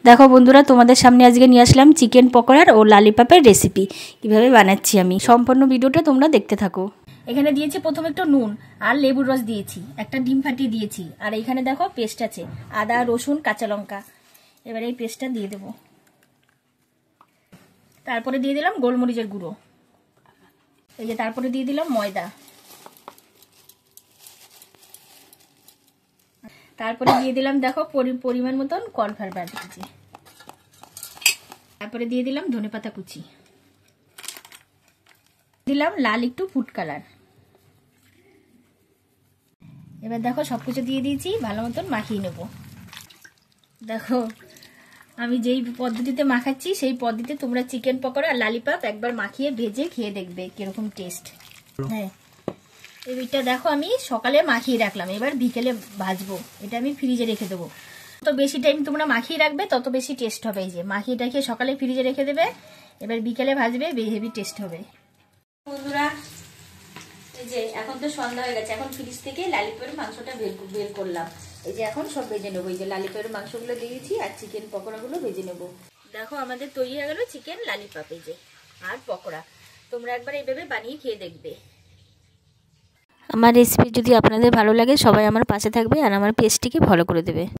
দেখো বন্ধুরা, তোমাদের সামনে আজকে নিয়ে আসলাম চিকেন পকোড়ার ও ললিপপের রেসিপি। কীভাবে বানাচ্ছি আমি, সম্পূর্ণ ভিডিওটা তোমরা দেখতে থাকো। এখানে দিয়েছি প্রথমে একটু নুন আর লেবুর রস দিয়েছি, একটা ডিম ফাটিয়ে দিয়েছি, আর এইখানে দেখো পেস্ট আছে আদা রসুন কাঁচা লঙ্কা। এবারে এই পেস্টটা দিয়ে দেবো। তারপরে দিয়ে দিলাম গোলমরিচের গুঁড়ো, এই যে তারপরে দিয়ে দিলাম ময়দা, তারপরে দিয়ে দিলাম দেখো পরিমাণ মতন কর্নফ্লাওয়ার দিয়েছি, তারপরে দিয়ে দিলাম ধনেপাতা কুচি, দিলাম লাল একটু ফুড কালার। এবার দেখো সবকিছু দিয়ে দিয়েছি, ভালো মতন মাখিয়ে নেব। দেখো আমি যেই পদ্ধতিতে মাখাচ্ছি সেই পদ্ধতিতে তোমরা চিকেন পকোড়া আর ললিপপ একবার মাখিয়ে ভেজে খেয়ে দেখবে কিরকম টেস্ট। হ্যাঁ, এইটা দেখো আমি সকালে মাখিয়ে রাখলাম, এবার বিকেলে ভাজবো। এটা আমি ফ্রিজে রেখে দেবো। তো বেশি টাইম তোমরা মাখিয়ে রাখবে তত বেশি টেস্ট হবে। এই যে মাখিয়ে টাখিয়ে সকালে ফ্রিজে রেখে দেবে, এবার বিকেলে ভাজবে, হেভি টেস্ট হবে। বন্ধুরা এই যে এখন তো সন্ধ্যা হয়ে গেছে, এখন ফ্রিজ থেকে ললিপপের মাংসটা বের করলাম। এই যে এখন সব ভেজে নেবো। এই যে ললিপপের মাংসগুলো দিয়েছি আর চিকেন পকোড়াগুলো ভেজে নেবো। দেখো আমাদের তৈরি হয়ে গেল চিকেন ললিপপ, এই যে আর পকোড়া। তোমরা একবার এইভাবে বানিয়ে খেয়ে দেখবে। আমার রেসিপি যদি আপনাদের ভালো লাগে সবাই আমার পাশে থাকবে আর আমার পেজটিকে ফলো করে দেবে।